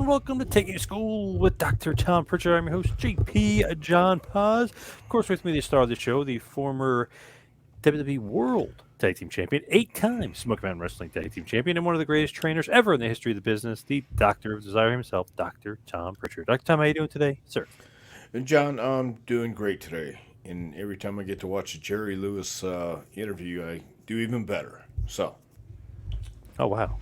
welcome to Taking You to School with Dr. Tom Prichard. I'm your host, JP John Paz. Of course, with me, the star of the show, the former WWE World Tag Team Champion, 8-time McMahon Wrestling Tag Team Champion, and one of the greatest trainers ever in the history of the business, the Doctor of Desire himself, Dr. Tom Prichard. Dr. Tom, how are you doing today, sir? And John, I'm doing great today. And every time I get to watch a Jerry Lewis interview, I do even better. So, Oh, wow.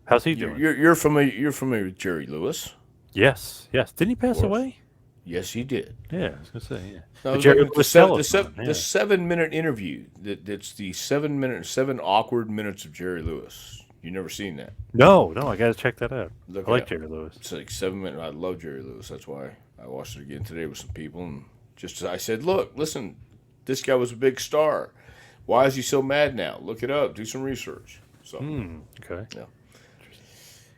How's he you're, doing? you're, you're familiar. You're familiar with Jerry Lewis, Yes, yes. Didn't he of pass course. away? Yes, he did. Yeah, I was going to say, yeah. I The was Jerry looking at Lewis telethon, the yeah. 7 minute interview. That's the 7 minute, 7 awkward minutes of Jerry Lewis. You never seen that? No, no, I got to check that out. Look I it like up. Jerry Lewis. It's like 7 minutes. I love Jerry Lewis. That's why I watched it again today with some people, and just I said, look, listen, this guy was a big star. Why is he so mad now? Look it up. Do some research. So, Okay. yeah.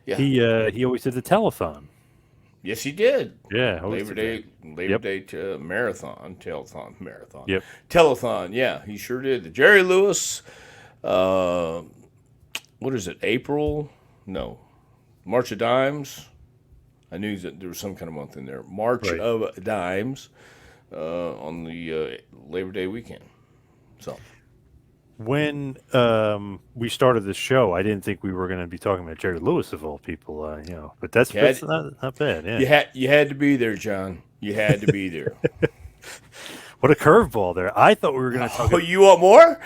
Yeah. He always did the telethon. Yes, he did. Yeah, always Labor did that. Day, Labor Yep, Day marathon, telethon, marathon, yep. telethon. Yeah, he sure did. The Jerry Lewis, uh, what is it? April? No, March of Dimes. I knew that there was some kind of month in there. March Right. of Dimes on the Labor Day weekend. So When we started this show, I didn't think we were going to be talking about Jerry Lewis of all people. But that's you that's had not bad. Yeah. you had to be there, John. You had to be there. What a curveball there! I thought we were going to talk. Oh, you want more?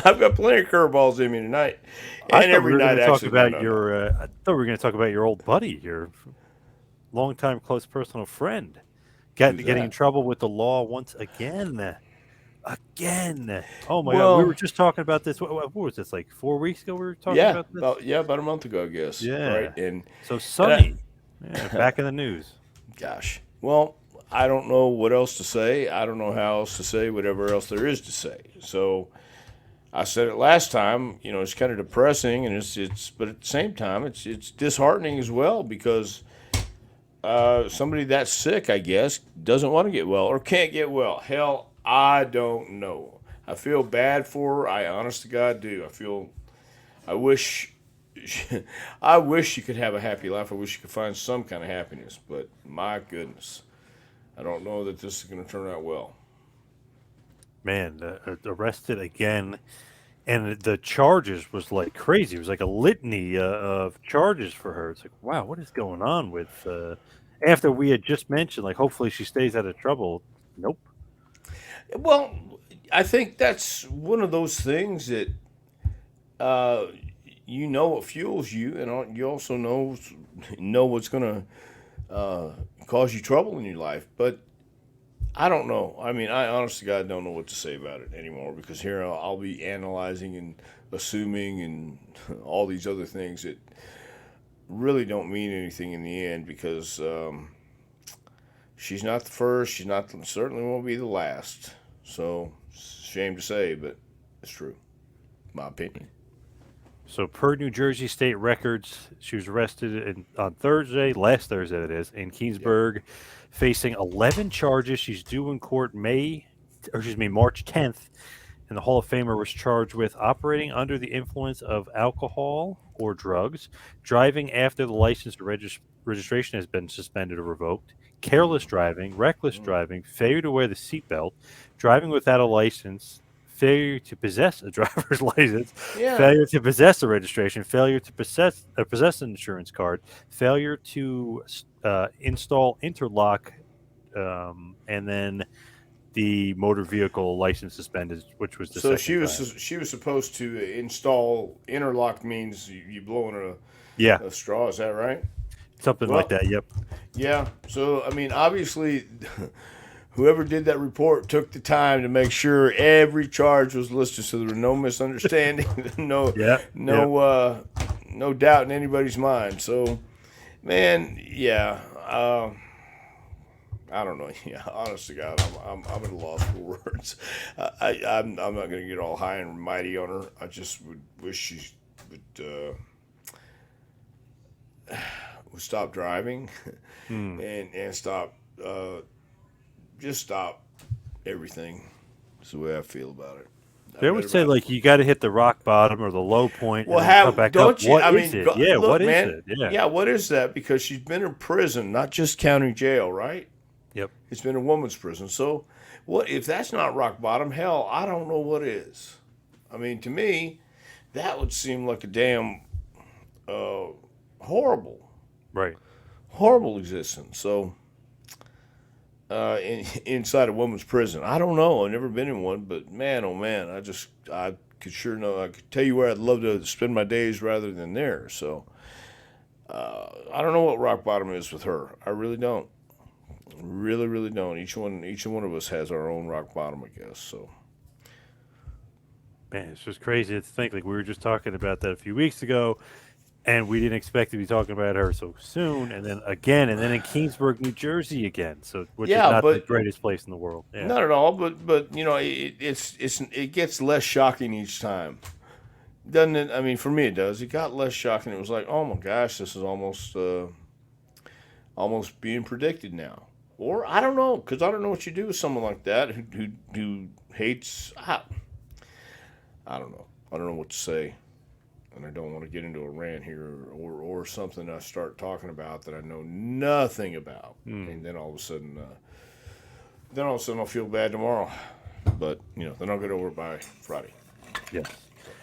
I've got plenty of curveballs in me tonight, I and thought we every were going night to talk actually. No, about no, no. your. I thought we were going to talk about your old buddy, your longtime close personal friend, Who's getting in that? trouble with the law once again. Again. Oh my God, we were Well, just talking about this. What was this, like 4 weeks ago? We were talking yeah, about this. about a month ago, I guess. Right, Yeah. and So I, Sonny, yeah, back in the news. gosh, well, I don't know what else to say. I don't know how else to say whatever else there is to say. So I said it last time. It's kind of depressing, and but at the same time, it's disheartening as well because somebody that's sick, I guess, doesn't want to get well or can't get well. Hell, I don't know. I feel bad for her. I honest to God do. I wish I wish you could have a happy life. I wish you could find some kind of happiness. But my goodness, I don't know that this is going to turn out well. Man, arrested again, and the charges was like crazy. It was like a litany of charges for her. It's like, wow, what is going on with? After we had just mentioned, like, hopefully she stays out of trouble. Nope. Well, I think that's one of those things that uh, you know what fuels you, and you also know what's going to cause you trouble in your life. But I don't know. I mean, I honestly, God, don't know what to say about it anymore because here I'll be analyzing and assuming and all these other things that really don't mean anything in the end because she's not the first. She's not certainly won't be the last. So, shame to say, but it's true. My opinion. So, per New Jersey state records, she was arrested on Thursday, last Thursday that is, in Yep. Keensburg, facing 11 charges. She's due in court March 10th, and the Hall of Famer was charged with operating under the influence of alcohol or drugs, driving after the license or registration has been suspended or revoked, careless driving, reckless driving, failure to wear the seatbelt, driving without a license, failure to possess a driver's license, Yeah. failure to possess a registration, failure to possess an insurance card, failure to install interlock, and then the motor vehicle license suspended, which was the So second time. she was supposed to install interlock means you blowing Yeah, a straw. Is that right? something like Well, that. Yep. yeah. So I mean, obviously, whoever did that report took the time to make sure every charge was listed, so there was no misunderstanding, no Yep. Yep. no no doubt in anybody's mind. So, man, yeah. I don't know. Yeah, honest to God, I'm at a loss for words. I'm not going to get all high and mighty on her. I just would wish she would stop driving Hmm. and stop just stop everything. That's the way I feel about it. They always say like you got to hit the rock bottom or the low point and Well, then come back up. don't you? What I is mean, it? Yeah, look, what is man. it? Yeah. Yeah, what is that? Because she's been in prison, not just county jail, right? Yep. It's been a woman's prison. So, what if that's not rock bottom? Hell, I don't know what is. I mean, to me, that would seem like a damn horrible, Right. horrible existence. So, inside a woman's prison, I don't know. I've never been in one, but man, oh man, I could sure know. I could tell you where I'd love to spend my days rather than there. So, I don't know what rock bottom is with her. I really don't. Really, really don't. Each one of us has our own rock bottom, I guess. So, Man, it's just crazy to think. Like we were just talking about that a few weeks ago, and we didn't expect to be talking about her so soon. And then again, and then in Keensburg, New Jersey again. So, which is yeah, not the but greatest place in the world. Yeah. not at all. But you know, it gets less shocking each time, doesn't it? I mean, for me, it does. It got less shocking. It was like, oh my gosh, this is almost being predicted now. Or I don't know, because I don't know what you do with someone like that who hates. I don't know. I don't know what to say, and I don't want to get into a rant here or something I start talking about that I know nothing about, and then all of a sudden, I'll feel bad tomorrow. But you know, then I'll get over it by Friday. Yes.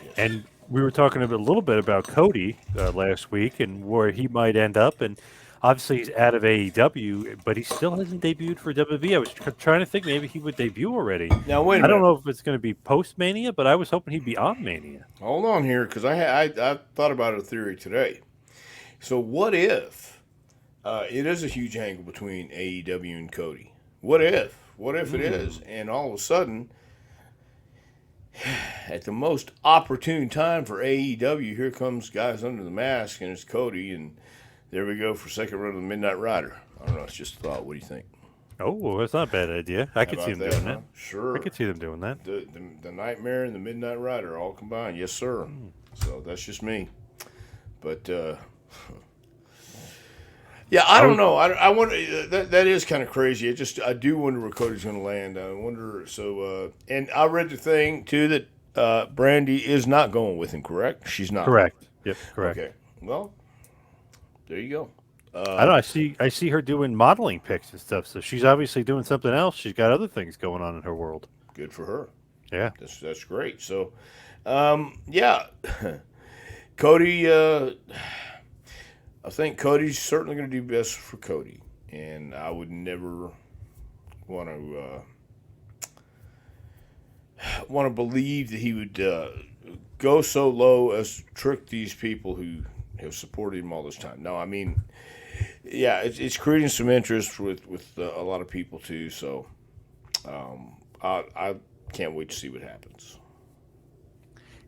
Yes. And we were talking a little bit about Cody last week and where he might end up. And obviously he's out of AEW, but he still hasn't debuted for WWE. I was trying to think maybe he would debut already. Now wait a minute. I don't know if it's going to be post Mania, but I was hoping he'd be on Mania. Hold on here, because I thought about a theory today. So what if it is a huge angle between AEW and Cody? What if? What if it is? And all of a sudden, at the most opportune time for AEW, here comes guys under the mask, and it's Cody, and there we go for second run of the Midnight Rider. I don't know. It's just a thought. What do you think? Oh, well, that's not a bad idea. I could see them doing that. Sure. I could see them doing that. The Nightmare and the Midnight Rider all combined. Yes, sir. So that's just me. But yeah, I don't know. I wonder. That is kind of crazy. I do wonder where Cody's going to land. I wonder. So and I read the thing too that Brandy is not going with him. Correct? She's not. Correct. Yep. Correct. Okay. Well, there you go. I don't know. I see her doing modeling pics and stuff. So she's obviously doing something else. She's got other things going on in her world. Good for her. Yeah. That's great. So, yeah, Cody. I think Cody's certainly going to do best for Cody, and I would never want to believe that he would go so low as to trick these people who have supported him all this time. No, I mean, yeah, it's creating some interest with a lot of people too. So I can't wait to see what happens.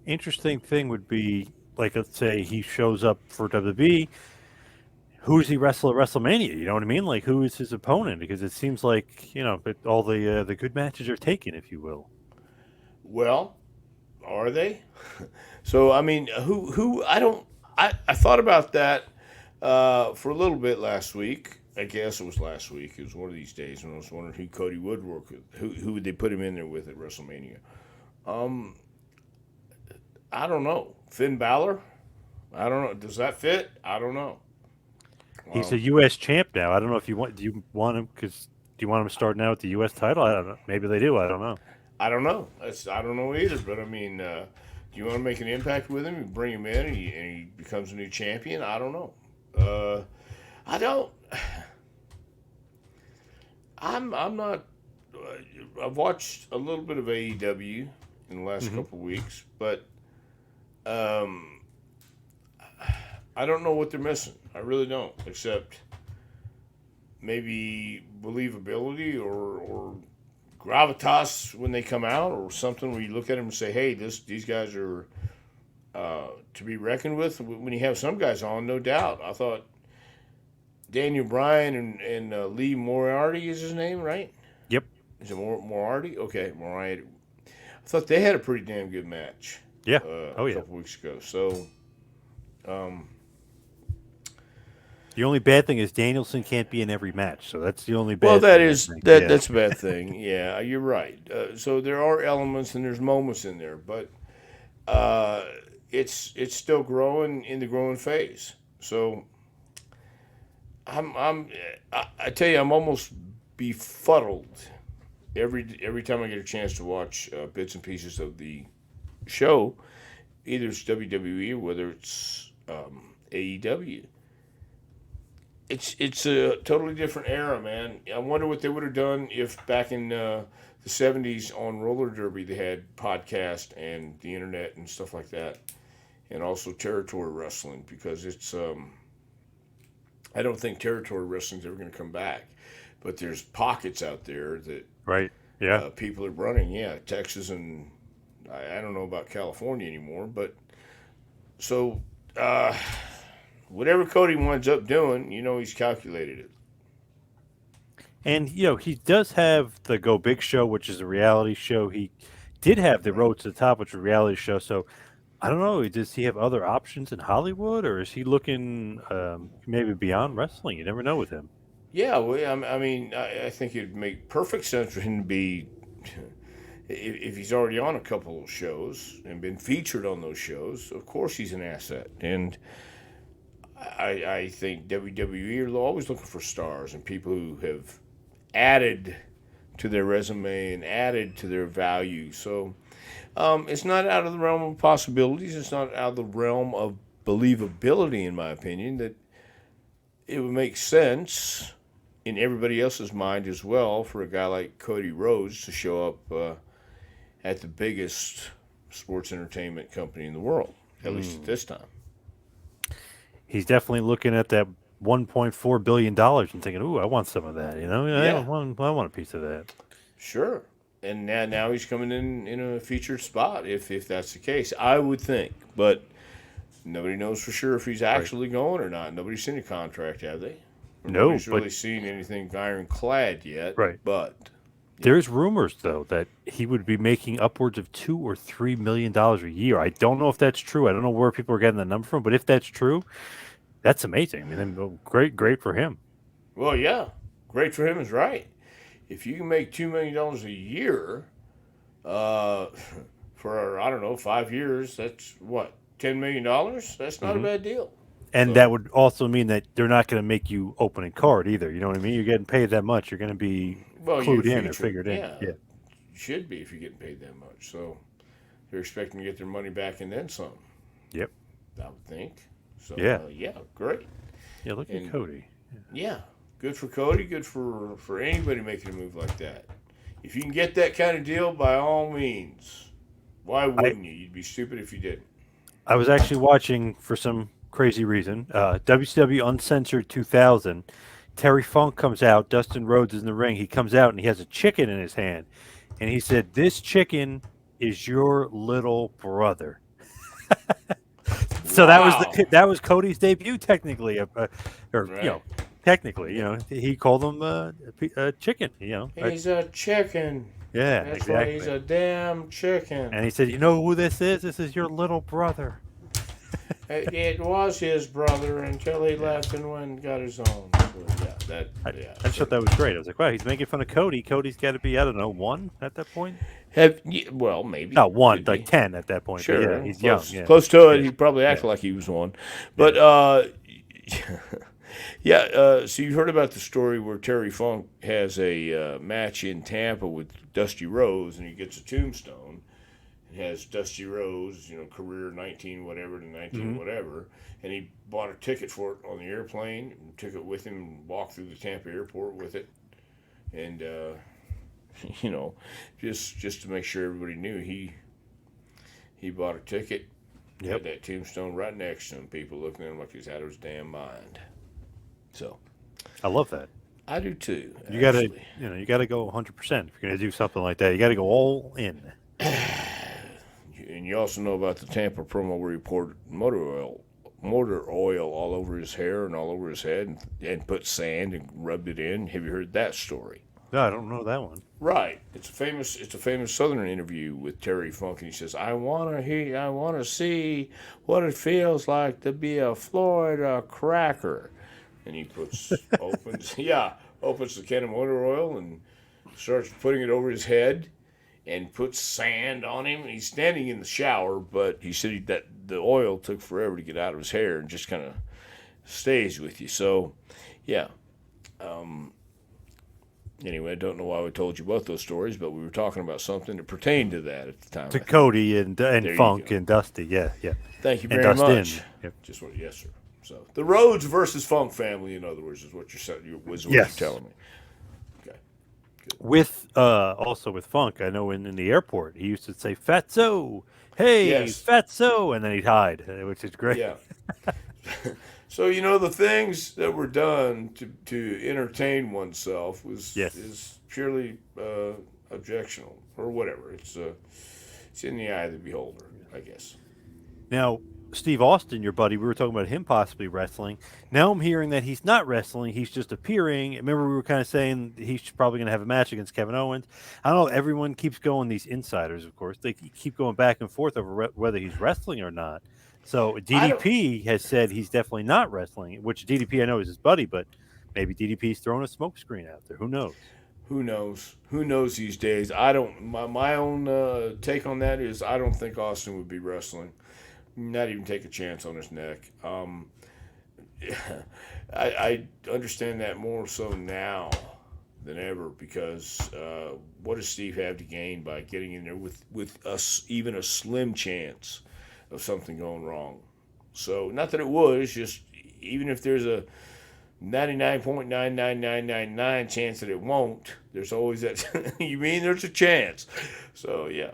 Interesting thing would be, like, let's say he shows up for WWE. Who does he wrestle at WrestleMania? You know what I mean? Like, who is his opponent? Because it seems like, you know, all the good matches are taken, if you will. Well, are they? So I mean, who I don't. I thought about that for a little bit last week. I guess it was last week. It was one of these days when I was wondering who Cody would work with. Who would they put him in there with at WrestleMania? I don't know. Finn Balor? I don't know. Does that fit? I don't know. He's a U.S. champ now. I don't know if you want. Do you want him? Do you want him starting out with the U.S. title? I don't know. Maybe they do. I don't know. I don't know. I don't know either. But I mean, do you want to make an impact with him? You bring him in, and he becomes a new champion. I don't know. I don't. I'm not. I've watched a little bit of AEW in the last couple of weeks, but I don't know what they're missing. I really don't, except maybe believability or gravitas when they come out, or something where you look at them and say, "Hey, these guys are to be reckoned with." When you have some guys on, no doubt. I thought Daniel Bryan and Lee Moriarty is his name, right? Yep. Is it Moriarty? Okay, Moriarty. I thought they had a pretty damn good match. Yeah. A couple weeks ago. So, The only bad thing is Danielson can't be in every match, so that's the only Well, bad that thing, I is think. that Yeah, that's a bad thing. Yeah, you're right. So there are elements and there's moments in there, but uh, it's still growing in the growing phase. So I tell you, I'm almost befuddled every time I get a chance to watch bits and pieces of the show, either it's WWE or whether it's AEW. It's a totally different era, man. I wonder what they would have done if back in the '70s on roller derby they had podcast and the internet and stuff like that, and also territory wrestling because it's I don't think territory wrestling's ever going to come back, but there's pockets out there that right. Yeah, people are running. Yeah, Texas and I don't know about California anymore, but so whatever Cody winds up doing, he's calculated it. and he does have the Go Big show, which is a reality show. He did have the Right. Road to the Top, which is a reality show. So I don't know. Does he have other options in Hollywood, or is he looking maybe beyond wrestling? You never know with him. Yeah, well, I mean, I think it'd make perfect sense for him to be, if he's already on a couple of shows and been featured on those shows, of course he's an asset. And I think WWE are always looking for stars and people who have added to their resume and added to their value. So it's not out of the realm of possibilities. It's not out of the realm of believability, in my opinion, that it would make sense in everybody else's mind as well for a guy like Cody Rhodes to show up at the biggest sports entertainment company in the world, at least at this time. He's definitely looking at that $1.4 billion and thinking, "Ooh, I want some of that." Yeah, I want a piece of that. sure. And now he's coming in a featured spot if that's the case. I would think, but nobody knows for sure if he's Right. actually going or not. Nobody's seen a contract, have they? Or No, nobody's but really seen anything ironclad yet. right. But yeah, There's rumors though that he would be making upwards of $2 or $3 million a year. I don't know if that's true. I don't know where people are getting the number from, but if that's true, that's amazing. I mean, great for him. well, yeah, great for him is right. If you can make $2 million a year, uh, for I don't know 5 years, that's what $10 million. That's not a Hmm. bad deal. And So that would also mean that they're not going to make you opening card either. You know what I mean? You're getting paid that much. You're going to be well, you're clued in or featured. figured in. Yeah, Yeah. you should be if you're getting paid that much. So they're expecting to get their money back and then some. Yep. I would think. So Yeah. yeah, great. Yeah. Look at And Cody. yeah, good for Cody. Good for anybody making a move like that. If you can get that kind of deal, by all means. Why I wouldn't you? You'd be stupid if you didn't. I was actually watching for some crazy reason. WCW Uncensored 2000. Terry Funk comes out. Dustin Rhodes is in the ring. He comes out and he has a chicken in his hand, and he said, "This chicken is your little brother." So Wow. that was Cody's debut, technically, or Right. technically, he called him a chicken. He's a chicken. Yeah, That's right. He's exactly. a damn chicken. And he said, "You know who this is? This is your little brother." It was his brother until he Yeah. left and went and got his own. So, yeah, yeah. I just thought So that was great. I was like, wow, he's making fun of Cody. Cody's got to be, I don't know, one at that point? well, maybe Not one, could like be. 10 at that point. But yeah, Sure, he's young. close Yeah. close to it. Yeah. He probably Yeah. acted like he was one, but Yeah. yeah. So you heard about the story where Terry Funk has a match in Tampa with Dusty Rhodes, and he gets a tombstone. It has Dusty Rhodes, career 19 whatever to 19 Hmm. whatever, and he bought a ticket for it on the airplane, and took it with him, and walked through the Tampa airport with it, and you know, just to make sure everybody knew he bought a ticket, Yep. had that tombstone right next to him, people looking at him like he's out of his damn mind. So I love that. I do too, You got to, actually. you got to go 100% if you're going to do something like that. You got to go all in. And you also know about the Tampa promo where he poured motor oil all over his hair and all over his head, and put sand and rubbed it in. Have you heard that story? No, I don't know that one. Right. It's a famous Southern interview with Terry Funk, and he says, I wanna see what it feels like to be a Florida cracker. and he opens the can of motor oil and starts putting it over his head and puts sand on him. He's standing in the shower, but he said that the oil took forever to get out of his hair and just kind of stays with you. So, yeah. Um, anyway, I don't know why we told you both those stories, but we were talking about something that pertained to that at the time. To Cody and There you Funk go. and Dusty. Yeah, yeah. Thank you And very much. Dustin. Yep. Just what, yes, sir. So the Rhodes versus Funk family, in other words, is what you're saying. Was what Yes. you're telling me. Okay. With also with Funk, I know in the airport he used to say "Fatso," "Hey, Yes. Fatso," and then he'd hide, which is great. Yeah. So the things that were done to entertain oneself Yes. is purely objectionable or whatever. It's in the eye of the beholder, I guess. Now, Steve Austin, your buddy, we were talking about him possibly wrestling. Now I'm hearing that he's not wrestling; he's just appearing. Remember, we were kind of saying he's probably going to have a match against Kevin Owens. I don't know. Everyone keeps going. These insiders, of course, they keep going back and forth over whether he's wrestling or not. So I don't. DDP has said he's definitely not wrestling, which DDP I know is his buddy, but maybe DDP's throwing a smokescreen out there. Who knows? Who knows? Who knows these days? I don't. My own take on that is I don't think Austin would be wrestling. Not even take a chance on his neck. I understand that more so now than ever because what does Steve have to gain by getting in there with us even a slim chance of something going wrong? So not that it would. It's just even if there's a 99.99999 chance that it won't, there's always that. You mean there's a chance? So yeah.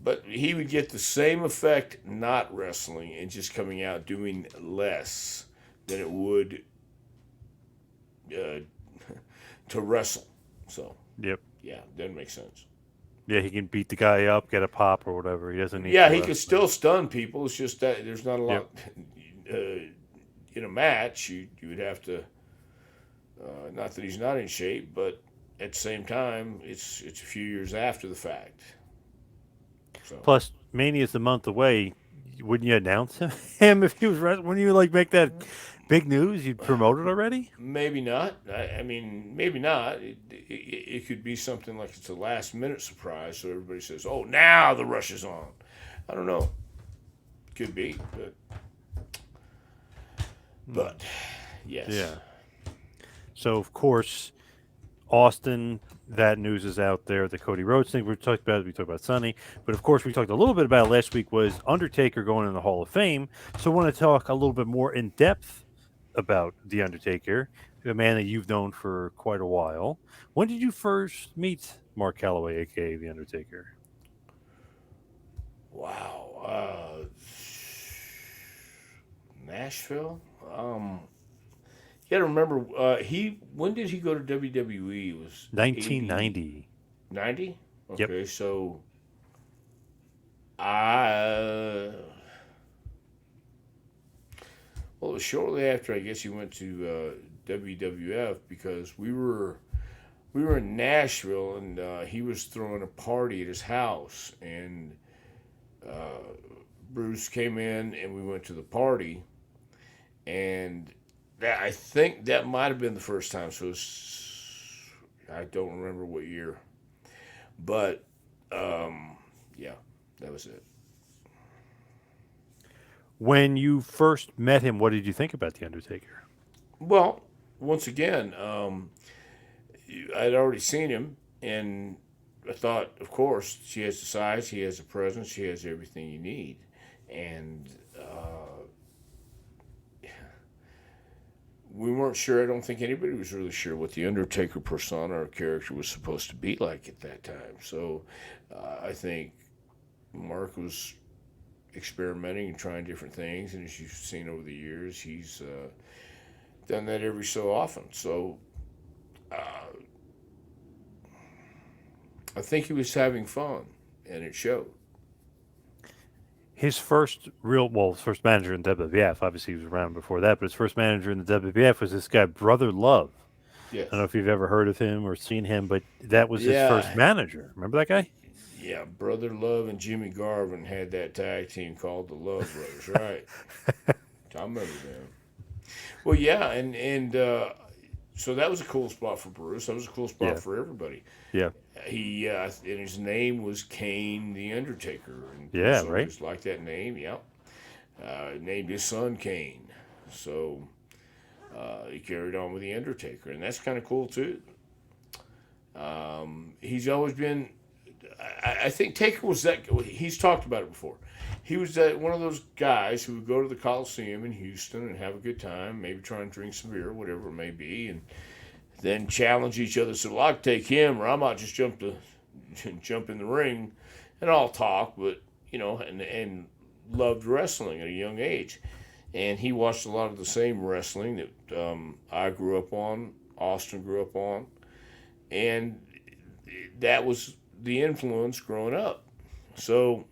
But he would get the same effect not wrestling and just coming out doing less than it would uh, to wrestle. So, Yep. yeah, doesn't make sense. Yeah, he can beat the guy up, get a pop or whatever. He doesn't need. Yeah, to he could still stun people. It's just that there's not a Yep. lot in a match. You would have to. Not that he's not in shape, but at the same time, it's a few years after the fact. So Plus, Mania's a month away. Wouldn't you announce him if he was wrestling? Wouldn't you like make that big news? You'd promote it already. maybe not. I mean, maybe not. It could be something like it's a last minute surprise, so everybody says, "Oh, now the rush is on." I don't know. Could be, but yes. Yeah. So of course, Austin. That news is out there. The Cody Rhodes thing we talked about. We talked about Sonny, but of course we talked a little bit about it last week. Was Undertaker going in the Hall of Fame? So I want to talk a little bit more in depth about the Undertaker, a man that you've known for quite a while. When did you first meet Mark Calloway, aka the Undertaker? Wow. Nashville. You got to remember. When did he go to WWE? It was 1990. 90. Yep. Okay, so I. Well, it was shortly after I guess he went to WWF because we were in Nashville and he was throwing a party at his house and Bruce came in and we went to the party and I think that might have been the first time. So I don't remember what year, but yeah, that was it. When you first met him, what did you think about the Undertaker? Well, once again, I'd already seen him, and I thought, of course, she has the size, he has the presence, she has everything you need, and we weren't sure. I don't think anybody was really sure what the Undertaker persona or character was supposed to be like at that time. So I think Mark was experimenting and trying different things, and as you've seen over the years, he's done that every so often. So I think he was having fun, and it showed. His first his first manager in WWF, obviously he was around before that, but his first manager in the WWF was this guy, Brother Love. I Yes. don't know if you've ever heard of him or seen him, but that was his first Yeah. manager. Remember that guy? Yeah, Brother Love and Jimmy Garvin had that tag team called the Love Brothers, right? I remember them. Well, yeah, and so that was a cool spot for Bruce. That was a cool spot Yeah, for everybody. yeah, He and his name was Kane the Undertaker, and yeah. Bruce Right. always liked that name. Yeah, named his son Kane, so he carried on with the Undertaker, and that's kind of cool too. He's always been. I think Taker was that. He's talked about it before. He was one of those guys who would go to the Coliseum in Houston and have a good time, maybe try and drink some beer, whatever it may be, and then challenge each other. So, well, I could take him, or I might just jump in the ring, and I'll talk. But and loved wrestling at a young age, and he watched a lot of the same wrestling that I grew up on, Austin grew up on, and that was the influence growing up. So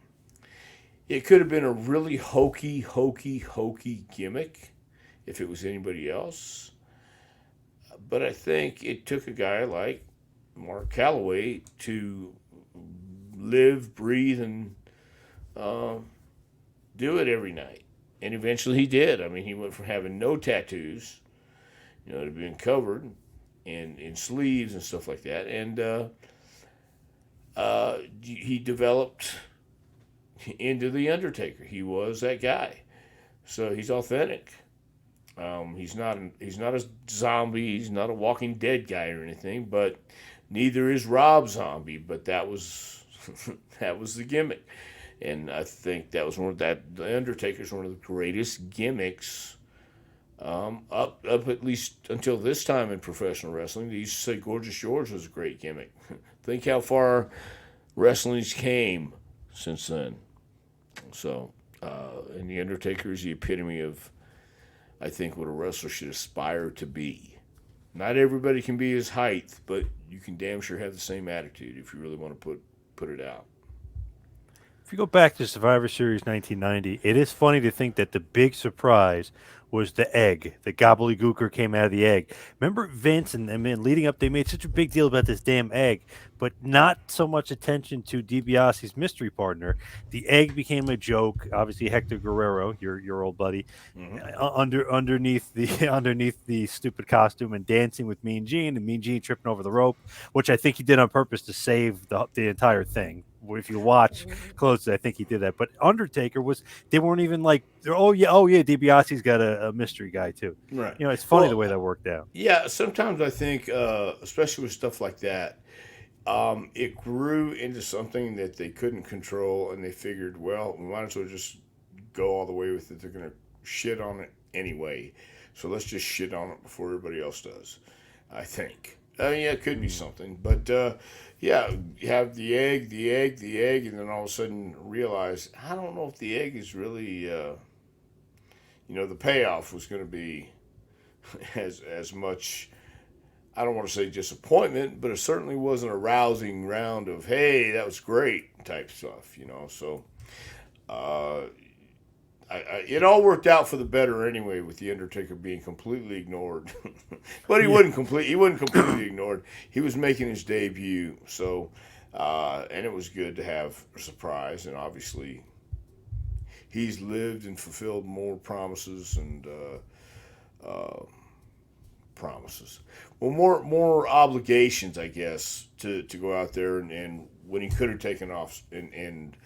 it could have been a really hokey gimmick if it was anybody else. But I think it took a guy like Mark Calloway to live, breathe, and uh, do it every night. And eventually he did. I mean, he went from having no tattoos, to being covered in sleeves and stuff like that. And he developed into the Undertaker. He was that guy. So he's authentic. He's not a zombie. He's not a Walking Dead guy or anything. But neither is Rob Zombie. But that was that was the gimmick, and I think that was the Undertaker's one of the greatest gimmicks. Up at least until this time in professional wrestling, they used to say Gorgeous George was a great gimmick. Think how far wrestling's came since then. So, and the Undertaker is the epitome of, I think, what a wrestler should aspire to be. Not everybody can be his height, but you can damn sure have the same attitude if you really want to put it out. If you go back to Survivor Series 1990, it is funny to think that the big surprise was the egg. The gobbledygooker came out of the egg. Remember Vince and then leading up, they made such a big deal about this damn egg, but not so much attention to DiBiase's mystery partner. The egg became a joke. Obviously, Hector Guerrero, your old buddy, Mm-hmm. underneath the underneath the stupid costume and dancing with Mean Gene, and Mean Gene tripping over the rope, which I think he did on purpose to save the entire thing. If you watch closely, I think he did that. But Undertaker was, they weren't even like, oh yeah, DiBiase's got a mystery guy too. Right. It's funny the Well, way that worked out. yeah. Sometimes I think, especially with stuff like that, it grew into something that they couldn't control, and they figured, well, we might as well just go all the way with it. They're going to shit on it anyway, so let's just shit on it before everybody else does. I think. I mean, yeah, it could be something, but yeah, you have the egg, and then all of a sudden realize I don't know if the egg is really, the payoff was going to be as much. I don't want to say disappointment, but it certainly wasn't a rousing round of "Hey, that was great" type stuff. So uh, it all worked out for the better anyway, with the Undertaker being completely ignored. But Yeah. he wasn't completely ignored. He was making his debut, so and it was good to have a surprise. And obviously, he's lived and fulfilled more promises and promises. Well, more obligations, I guess, to go out there and when he could have taken off and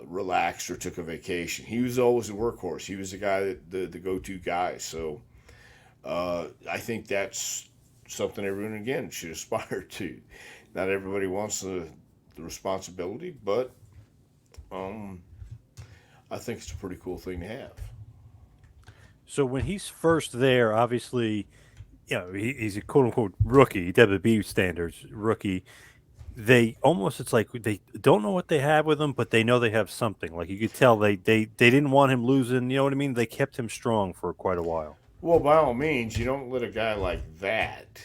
relaxed or took a vacation. He was always a workhorse. He was the guy the go to guy. So I think that's something everyone again should aspire to. Not everybody wants the responsibility, but um, I think it's a pretty cool thing to have. So when he's first there, obviously, he's a quote unquote rookie, WWE standards rookie. They almost, it's like they don't know what they have with him, but they know they have something. Like you could tell they didn't want him losing. You know what I mean? They kept him strong for quite a while. Well, by all means, you don't let a guy like that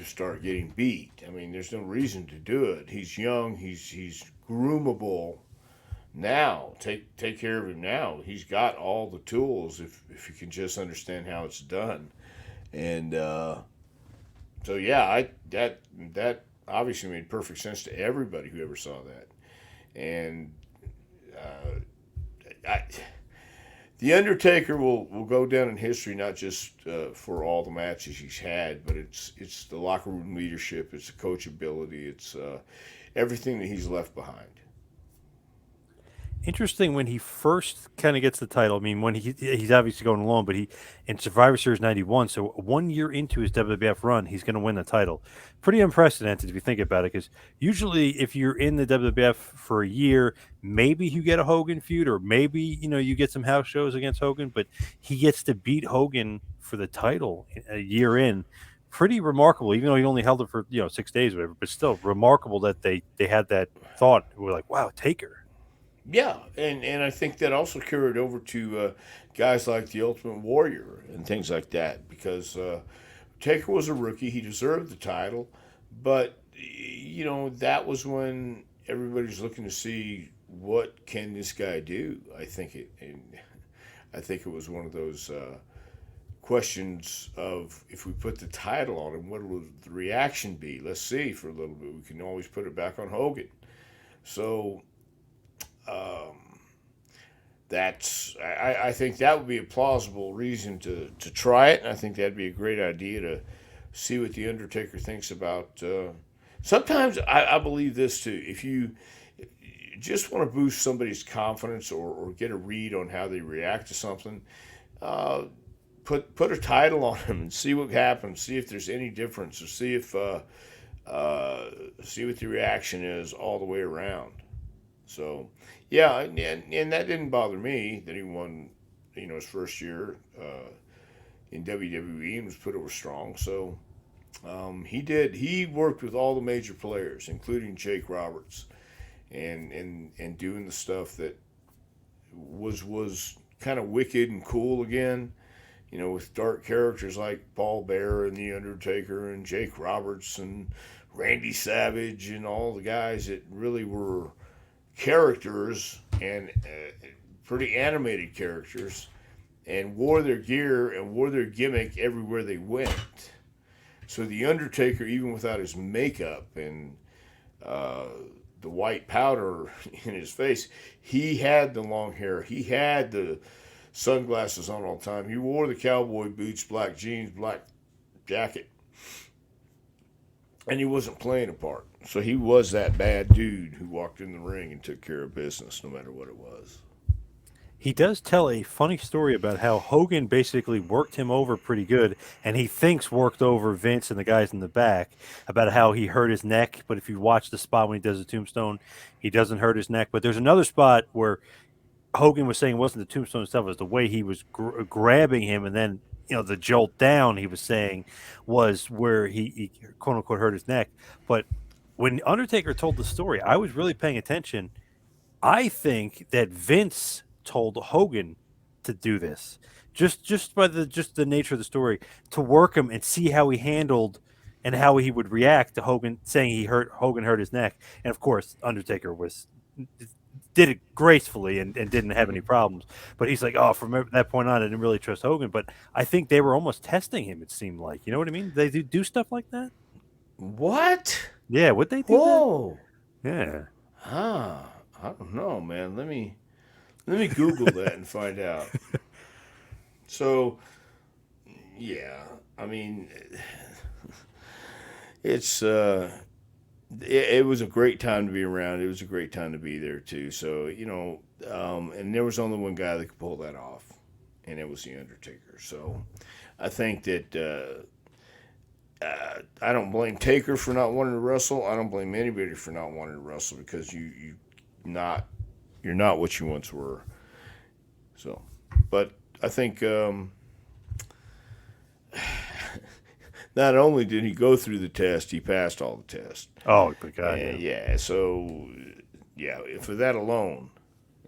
start getting beat. I mean, there's no reason to do it. He's young. He's groomable now. Take care of him now. He's got all the tools if you can just understand how it's done. And so yeah, that obviously made perfect sense to everybody who ever saw that. And I The Undertaker will go down in history not just for all the matches he's had, but it's the locker room leadership, it's the coachability, it's everything that he's left behind. Interesting when he first kind of gets the title. I mean, when he's obviously going alone, but he in Survivor Series '91, so 1 year into his WWF run, he's going to win the title. Pretty unprecedented if you think about it, because usually if you're in the WWF for a year, maybe you get a Hogan feud, or maybe you get some house shows against Hogan, but he gets to beat Hogan for the title a year in. Pretty remarkable, even though he only held it for 6 days, or whatever. But still remarkable that they had that thought. We're like, wow, Taker. Yeah, and I think that also carried over to guys like the Ultimate Warrior and things like that because Taker was a rookie. He deserved the title, but that was when everybody's looking to see what can this guy do. I think it was one of those questions of if we put the title on him, what will the reaction be? Let's see for a little bit. We can always put it back on Hogan. So um, I think that would be a plausible reason to try it, and I think that'd be a great idea to see what the Undertaker thinks about. Sometimes I believe this too. If you just want to boost somebody's confidence or get a read on how they react to something, uh, put a title on them and see what happens. See if there's any difference, or uh, see what the reaction is all the way around. So, yeah, and that didn't bother me that he won, his first year in WWE and was put over strong. So he did. He worked with all the major players, including Jake Roberts, and doing the stuff that was kind of wicked and cool again. With dark characters like Paul Bearer and The Undertaker and Jake Roberts and Randy Savage and all the guys that really were characters and pretty animated characters and wore their gear and wore their gimmick everywhere they went. So the Undertaker, even without his makeup and uh, the white powder in his face, he had the long hair. He had the sunglasses on all the time. He wore the cowboy boots, black jeans, black jacket, and he wasn't playing a part. So he was that bad dude who walked in the ring and took care of business, no matter what it was. He does tell a funny story about how Hogan basically worked him over pretty good, and he thinks worked over Vince and the guys in the back, about how he hurt his neck. But if you watch the spot when he does the tombstone, he doesn't hurt his neck. But there's another spot where Hogan was saying it wasn't the tombstone itself, it was the way he was grabbing him, and then the jolt down. He was saying was where he quote unquote hurt his neck. But when Undertaker told the story, I was really paying attention. I think that Vince told Hogan to do this, just by the nature of the story, to work him and see how he handled and how he would react to Hogan saying Hogan hurt his neck. And of course, Undertaker was did it gracefully and didn't have any problems. But he's like, oh, from that point on, I didn't really trust Hogan. But I think they were almost testing him. It seemed like, you know what I mean? They do stuff like that. What? Yeah, would they do that? Whoa. Yeah. I don't know, man. Let me Google that and find out. So, yeah, I mean, it's it was a great time to be around. It was a great time to be there too. So and there was only one guy that could pull that off, and it was the Undertaker. So, I think that I don't blame Taker for not wanting to wrestle. I don't blame anybody for not wanting to wrestle because not you're not what you once were. So, but I think not only did he go through the test, he passed all the tests. Oh, good God. And yeah, so yeah, for that alone,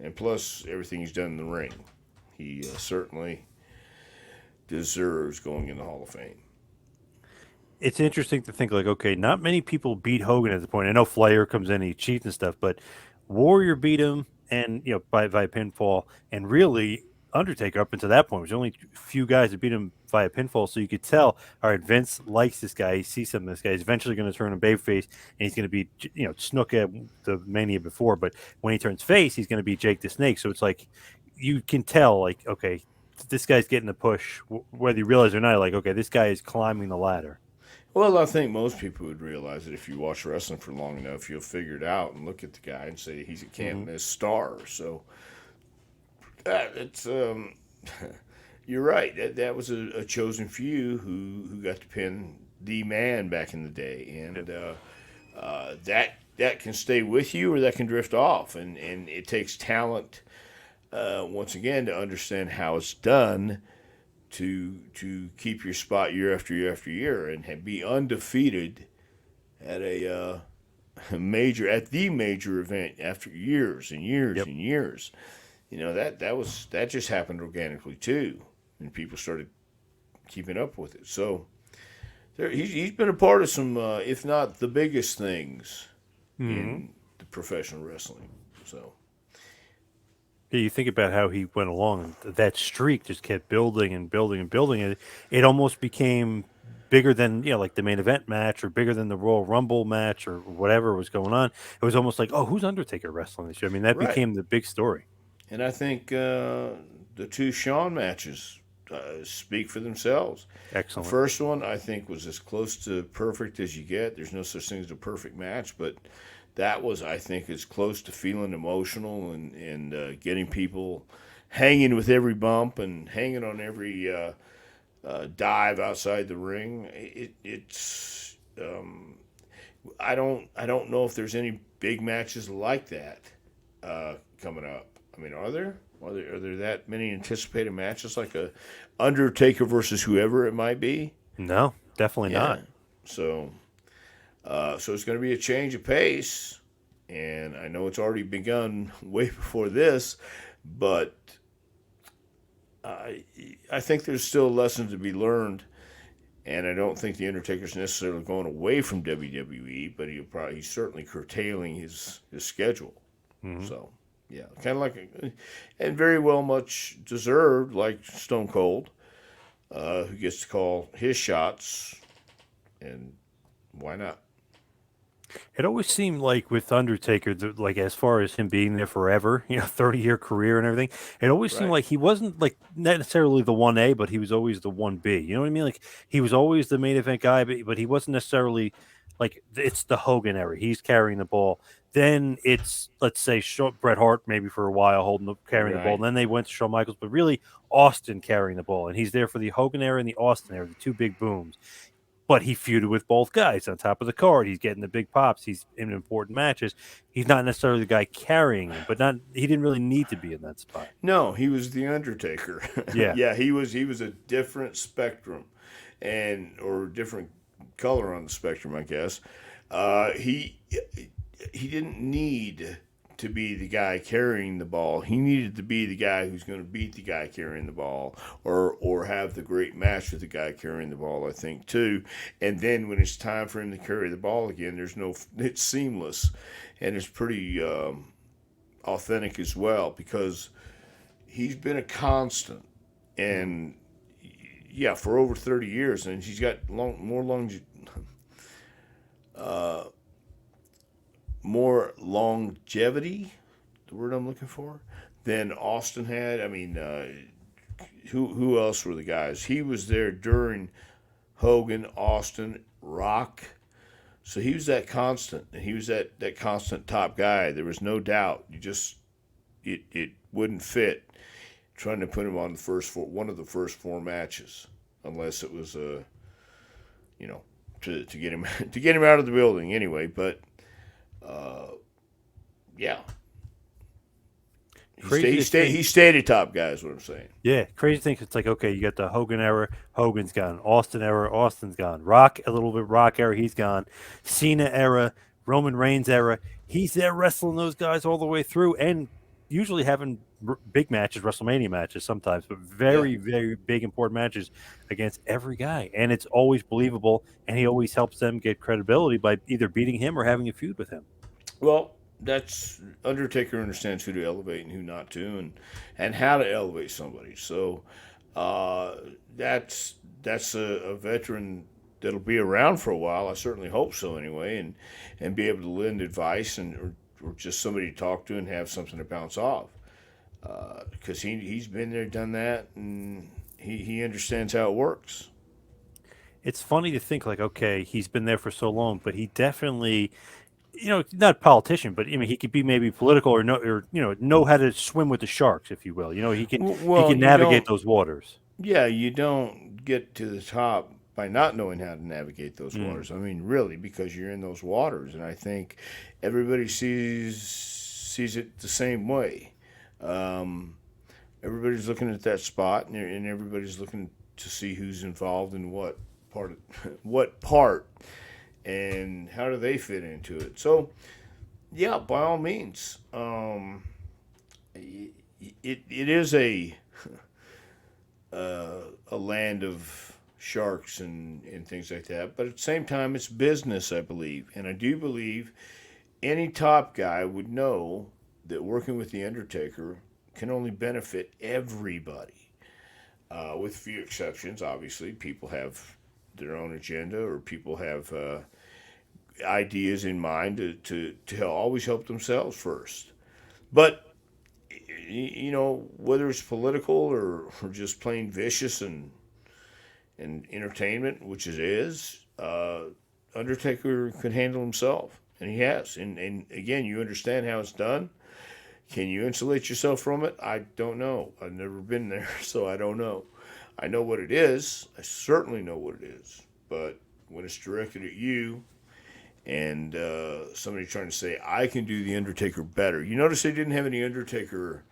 and plus everything he's done in the ring, he certainly deserves going in the Hall of Fame. It's interesting to think like, okay, not many people beat Hogan at the point. I know Flair comes in, he cheats and stuff, but Warrior beat him, and by pinfall, and really Undertaker up until that point was the only few guys that beat him via pinfall. So you could tell, all right, Vince likes this guy. He sees something in this guy. He's eventually going to turn him babyface, and he's going to be Snook at the Mania before. But when he turns face, he's going to be Jake the Snake. So it's like you can tell, like, okay, this guy's getting a push, whether you realize it or not. Like, okay, this guy is climbing the ladder. Well, I think most people would realize that if you watch wrestling for long enough, you'll figure it out and look at the guy and say he's a can't Hmm. miss star. So it's you're right. That was a chosen few who got to pin the man back in the day, and that can stay with you or that can drift off, and it takes talent once again to understand how it's done to keep your spot year after year after year and be undefeated at a major at the major event after years and years Yep. and years. That just happened organically too, and people started keeping up with it. So he's been a part of some, if not the biggest things Hmm. in the professional wrestling. So Yeah, you think about how he went along, and that streak just kept building and building and building. It almost became bigger than, like the main event match, or bigger than the Royal Rumble match, or whatever was going on. It was almost like, oh, who's Undertaker wrestling this year? I mean, that right, became the big story. and I think the two Shawn matches speak for themselves. The Excellent. first one I think was as close to perfect as you get. There's no such thing as a perfect match, but that was, I think, as close to feeling emotional and getting people hanging with every bump and hanging on every dive outside the ring. It's I don't know if there's any big matches like that coming up. I mean, are there? Are there that many anticipated matches like a Undertaker versus whoever it might be? No, definitely Yeah. not. So so it's going to be a change of pace, and I know it's already begun way before this, but I I think there's still a lesson to be learned, and I don't think the Undertaker's necessarily going away from WWE, but he's certainly curtailing his schedule. Hmm. So yeah, kind of and very well much deserved, like Stone Cold, who gets to call his shots, and why not? It always seemed like with Undertaker, like as far as him being there forever, 30-year career and everything, it always seemed Right. like he wasn't like necessarily the 1A, but he was always the 1B. You know what I mean? Like he was always the main event guy, but he wasn't necessarily like it's the Hogan era. He's carrying the ball. Then it's, let's say, Bret Hart maybe for a while carrying the ball. And Right. then they went to Shawn Michaels, but really Austin carrying the ball, and he's there for the Hogan era and the Austin era, the two big booms. But he feuded with both guys on top of the card. He's getting the big pops. He's in important matches. He's not necessarily the guy carrying him, but not he didn't really need to be in that spot. No, he was the Undertaker. Yeah. Yeah, he was a different spectrum, and or different color on the spectrum, I guess. He didn't need to be the guy carrying the ball. He needed to be the guy who's going to beat the guy carrying the ball, or have the great match with the guy carrying the ball. I think too. And then when it's time for him to carry the ball again, it's seamless, and it's pretty authentic as well because he's been a constant, Mhm. and yeah, for over 30 years, and he's got more longevity, the word I'm looking for, than Austin had. I mean, who else were the guys? He was there during Hogan, Austin, Rock. So he was that constant, and he was that constant top guy. There was no doubt. It wouldn't fit trying to put him on one of the first four matches, unless it was you know to get him to get him out of the building anyway. But yeah, Crazy to he think. stayed a top guy. Is what I'm saying. Yeah, crazy to think. It's like, okay, you got the Hogan era, Hogan's gone. Austin era, Austin's gone. Rock, a little bit Rock era, he's gone. Cena era, Roman Reigns era, he's there wrestling those guys all the way through, and usually having big matches, WrestleMania matches sometimes, but Yeah. very, very big important matches against every guy, and it's always believable. And he always helps them get credibility by either beating him or having a feud with him. Well, that's Undertaker understands who to elevate and who not to, and how to elevate somebody. So uh, that's a veteran that'll be around for a while. I certainly hope so, anyway, and be able to lend advice or just somebody to talk to and have something to bounce off. because he's been there, done that, and he understands how it works. It's funny to think like, okay, he's been there for so long, but he definitely, not a politician, but I mean, he could be maybe political or know how to swim with the sharks, if you will. He Well, can you navigate don't. those waters. Yeah, you don't get to the top by not knowing how to navigate those Mm. waters. I mean, really, because you're in those waters, and I think everybody sees it the same way. Um, Everybody's looking at that spot, and everybody's looking to see who's involved in what part, what part, and how do they fit into it. So, yeah, by all means, it is a land of sharks and things like that. But at the same time, it's business, I believe. And I do believe any top guy would know that working with The Undertaker can only benefit everybody. With few exceptions, obviously. People have their own agenda or people have ideas in mind to always help themselves first. But whether it's political or just plain vicious and entertainment, which it is, Undertaker could handle himself, and he has. And again, you understand how it's done. Can you insulate yourself from it? I don't know. I've never been there, so I don't know. I know what it is. I certainly know what it is. But when it's directed at you and somebody trying to say, I can do the Undertaker better. You notice they didn't have any Undertaker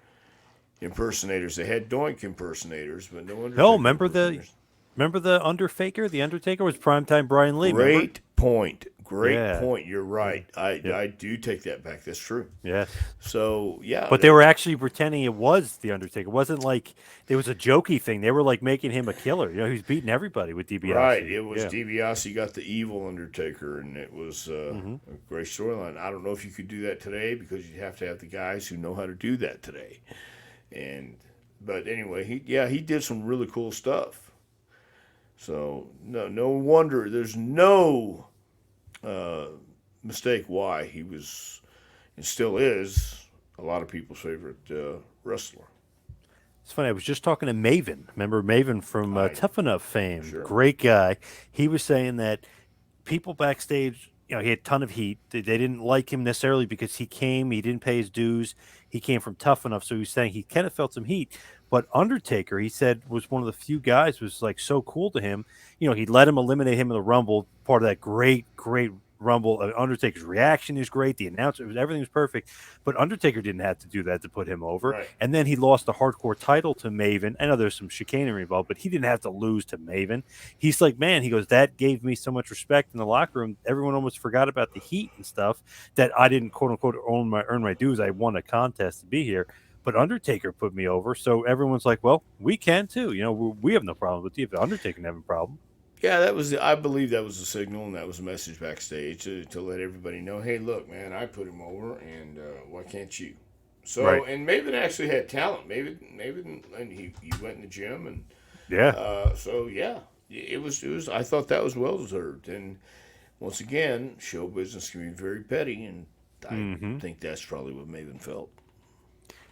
impersonators. They had Doink impersonators, but no No, Undertaker impersonators. remember the Underfaker? The Undertaker was primetime Brian Lee. Remember? Great point. Great Yeah, point. You're yeah, right. I, yeah, I do take that back. That's true. yes. So yeah, But they were actually pretending it was the Undertaker. It wasn't like it was a jokey thing. They were like making him a killer. He was beating everybody with right. DiBiase. It was Yeah. DiBiase got the evil Undertaker, and it was Hmm. a great storyline. I don't know if you could do that today because you'd have to have the guys who know how to do that today. And but anyway, he did some really cool stuff. So no wonder there's no uh, mistake why he was and still is a lot of people's favorite wrestler. It's funny. I was just talking to Maven. Remember Maven from I Tough Enough fame? Sure. Great guy. He was saying that people backstage, he had a ton of heat. They didn't like him necessarily because he didn't pay his dues. He came from Tough Enough, so he was saying he kind of felt some heat. But Undertaker, he said, was one of the few guys was like so cool to him. He let him eliminate him in the Rumble, part of that great Rumble. Undertaker's reaction is great. The announcer, everything was perfect. But Undertaker didn't have to do that to put him over. Right. And then he lost the hardcore title to Maven. I know there's some chicanery involved, but he didn't have to lose to Maven. He's like, man, he goes, that gave me so much respect in the locker room. Everyone almost forgot about the heat and stuff that I didn't quote unquote earn my dues. I won a contest to be here. But Undertaker put me over, so everyone's like, "Well, we can too." We have no problem with you. If Undertaker didn't have a problem, Yeah, I believe that was the signal, and that was a message backstage to let everybody know, hey, look, man, I put him over, and why can't you? right? So, and Maven actually had talent. Maven, and he went in the gym, and Yeah. so yeah, it was. I thought that was well deserved. And once again, show business can be very petty, and I Hmm. think that's probably what Maven felt.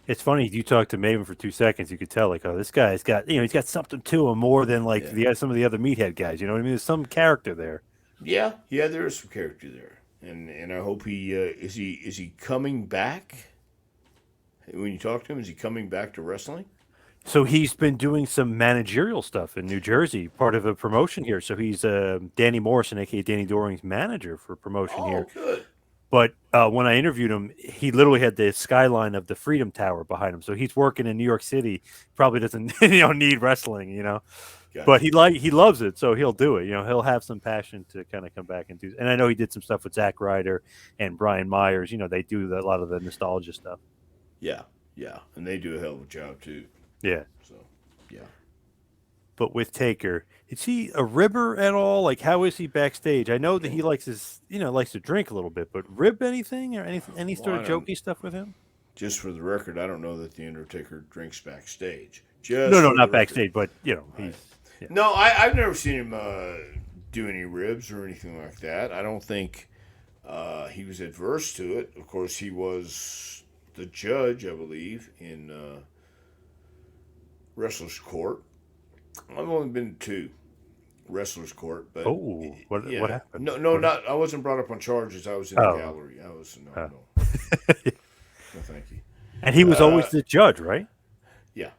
It's funny. You talk to Maven for 2 seconds, you could tell like, oh, this guy's got he's got something to him more than like Yeah, some of the other meathead guys. You know what I mean? There's some character there. yeah, there is some character there, and I hope is he coming back? When you talk to him, is he coming back to wrestling? So he's been doing some managerial stuff in New Jersey, part of a promotion here. So he's Danny Morrison, aka Danny Doring's manager for promotion here. Oh, good. But when I interviewed him, he literally had the skyline of the Freedom Tower behind him. So he's working in New York City. Probably doesn't need wrestling, but Gotcha. he loves it, so he'll do it. He'll have some passion to kind of come back and do. And I know he did some stuff with Zack Ryder and Brian Myers. They do a lot of the nostalgia stuff. Yeah, yeah, and they do a hell of a job too. Yeah. So, yeah. But with Taker, is he a ribber at all? Like, how is he backstage? I know that he likes to drink a little bit, but rib anything or any Well, sort I of don't. jokey stuff with him? Just for the record, I don't know that the Undertaker drinks backstage. No, Just no, for the not record. backstage, but Right. he's yeah. No, I've never seen him do any ribs or anything like that. I don't think he was adverse to it. Of course, he was the judge, I believe, in Wrestler's Court. I've only been to two Wrestler's Court, but Oh, what yeah, happened? no, What is- not. I wasn't brought up on charges. I was in the oh, gallery. I was no, oh. no, no, thank you. And he was Uh, always the judge, right? yeah,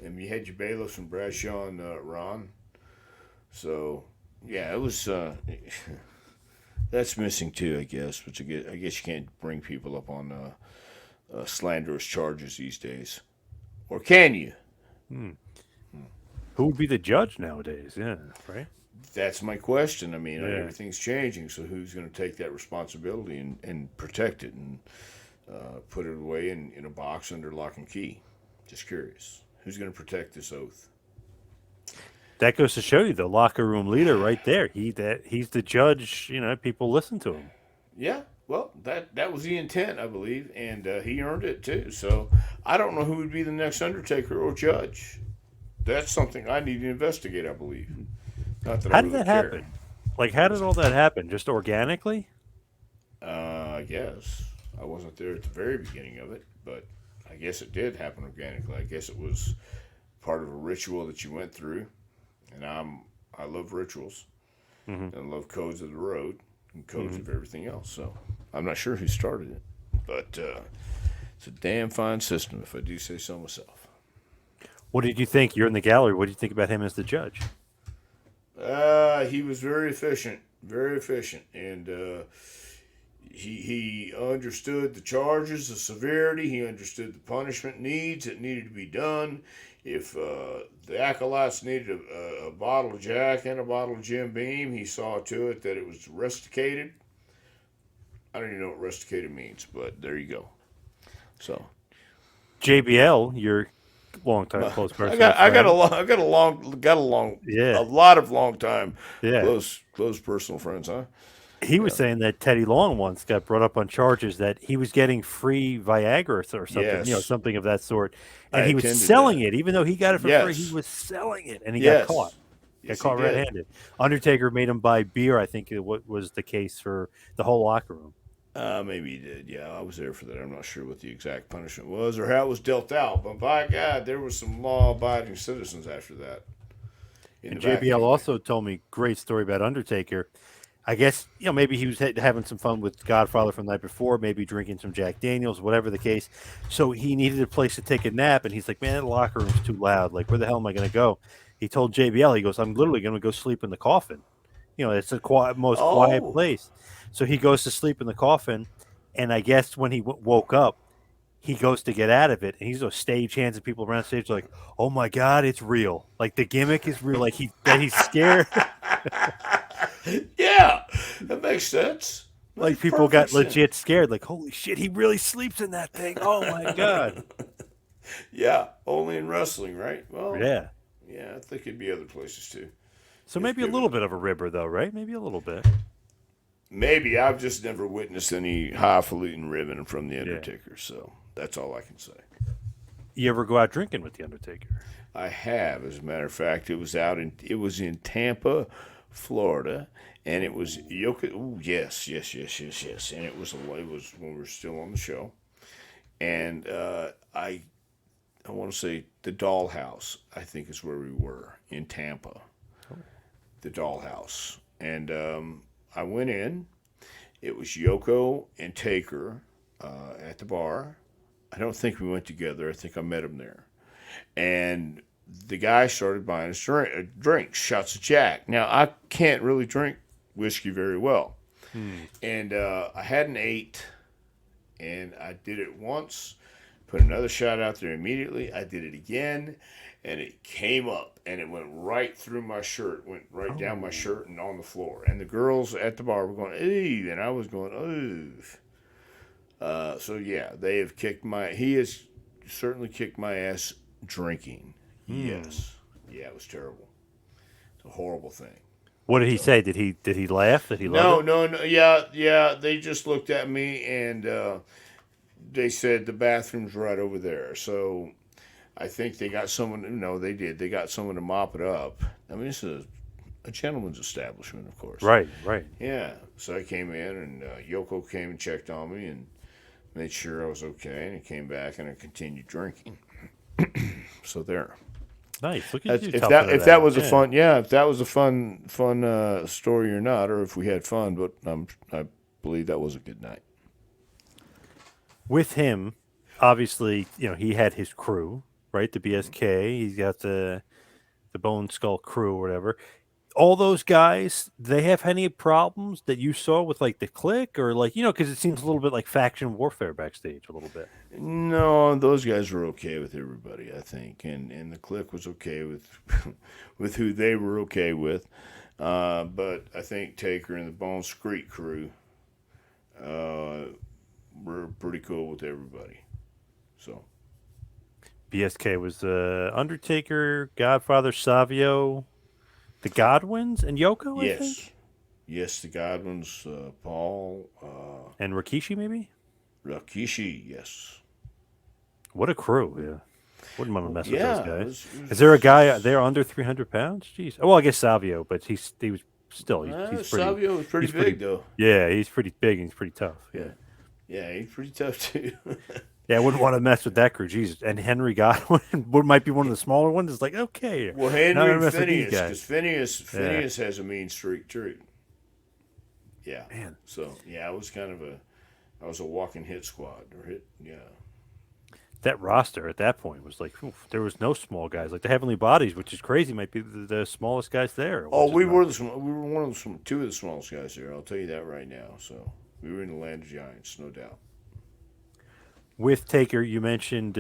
and you had your bailiffs and Bradshaw and Ron. So yeah, it was. That's missing too, I guess. But I guess you can't bring people up on slanderous charges these days, or can you? Hmm. Who would be the judge nowadays? Yeah, right. That's my question. I mean, Yeah. everything's changing, so who's going to take that responsibility and protect it and put it away in a box under lock and key? Just curious. Who's going to protect this oath? That goes to show you the locker room leader right there. He's the judge. You know, people listen to him. Yeah, well, that was the intent, I believe, and he earned it too. So I don't know who would be the next Undertaker or judge. That's something I need to investigate, I believe. Not that I How did really that care. happen? Like, how did all that happen? Just organically? I guess. I wasn't there at the very beginning of it, but I guess it did happen organically. I guess it was part of a ritual that you went through, and I love rituals Hmm. and I love codes of the road and codes of everything else. So I'm not sure who started it, but it's a damn fine system, if I do say so myself. What did you think? You're in the gallery. What did you think about him as the judge? He was very efficient, and he understood the charges, the severity. He understood the punishment needs that needed to be done. If the acolytes needed a bottle of Jack and a bottle of Jim Beam, he saw to it that it was rusticated. I don't even know what rusticated means, but there you go. So JBL, your longtime close I personal got I got a friend. long I got a long a Yeah, lot of long time yeah. close personal friends, huh? He was Yeah. saying that Teddy Long once got brought up on charges that he was getting free Viagra or something, Yes, something of that sort, I and he was attended selling that. it, even though he got it for free. He Yes, was selling it, and he got caught. yes, Got yes, he caught did. red-handed. Undertaker made him buy beer. I think what was the case for the whole locker room. Maybe he did. Yeah, I was there for that. I'm not sure what the exact punishment was or how it was dealt out, but by God, there were some law-abiding citizens after that in And the back JBL anyway. also told me great story about Undertaker. I guess maybe he was having some fun with Godfather from the night before, maybe drinking some Jack Daniels, whatever the case. So he needed a place to take a nap, and he's like, "Man, the locker room's too loud. Like, where the hell am I going to go?" He told JBL, he goes, "I'm literally going to go sleep in the coffin. It's the most quiet Oh, place." So he goes to sleep in the coffin, and I guess when he woke up, he goes to get out of it, and he's those stage hands, and people around stage are like, "Oh my God, it's real! Like the gimmick is real. Like he's scared." yeah, that makes sense. Like Makes people got perfect sense. legit scared. Like, holy shit, he really sleeps in that thing. Oh my God. Yeah, only in wrestling, right? Well, Yeah. yeah, I think it'd be other places too, So if maybe a little given. bit of a ribber though, right? Maybe a little bit. Maybe I've just never witnessed any highfalutin ribbon from the Yeah. Undertaker, so that's all I can say. You ever go out drinking with the Undertaker? I have, as a matter of fact, it was in Tampa, Florida, and it was Yoka. Ooh, yes, and it was when we were still on the show, and I want to say the Dollhouse, I think is where we were in Tampa, the Dollhouse, and I went in. It was Yoko and Taker at the bar. I don't think we went together. I think I met him there. And the guy started buying us drinks, shots of Jack. Now, I can't really drink whiskey very well. Hmm. And I had an 8, and I did it once, put another shot out there immediately. I did it again, and it came up, and it went right through my shirt, went right down my Oh. shirt and on the floor. And the girls at the bar were going, "Ew," and I was going, "Ooh." So yeah, he has certainly kicked my ass drinking. Hmm. Yes. Yeah, it was terrible. It's a horrible thing. What did he So say? Did he laugh? Did he love no, it? no, no. Yeah, yeah. They just looked at me and they said the bathroom's right over there. So I think they got someone. No, they did. They got someone to mop it up. I mean, this is a gentleman's establishment, of course. Right, right. Yeah. So I came in and Yoko came and checked on me and made sure I was okay, and he came back, and I continued drinking. So there. Nice. Look at That's, you if toughing that it if that out. was a Yeah. fun if that was a fun story or not, or if we had fun, but I believe that was a good night. With him, obviously, he had his crew, right? The BSK. He's got the Bone Skull crew or whatever. All those guys, they have any problems that you saw with like the clique or like because it seems a little bit like faction warfare backstage a little bit. No, those guys were okay with everybody, I think, and the clique was okay with with who they were okay with. But I think Taker and the Bone Street crew uh, were pretty cool with everybody. So BSK was the Undertaker, Godfather, Savio, the Godwins, and Yoko, I yes, think, yes, the Godwins, Paul, and Rikishi maybe. Rakishi, yes. What a crew! Yeah, wouldn't want to Well, mess with those yeah, guys. Is there a guy there under 300 pounds? Jeez. Oh, well, I guess Savio, but he was still he's pretty Savio was pretty he's pretty big though. yeah he's pretty big and he's pretty tough. Yeah, Yeah. yeah, he's pretty tough too. Yeah, I wouldn't want to mess with that crew. Jesus. And Henry Godwin might be one of the smaller ones. It's like, okay, Well, not Henry gonna and mess with these Phineas, because guys. Yeah, Phineas has a mean streak too. Yeah. man. So yeah, I was a walking hit squad or hit. Yeah. That roster at that point was like, oof, there was no small guys. Like the Heavenly Bodies, which is crazy, might be the smallest guys there, Oh, which is not. we were one of two of the smallest guys there. I'll tell you that right now. So we were in the land of giants, no doubt. With Taker, you mentioned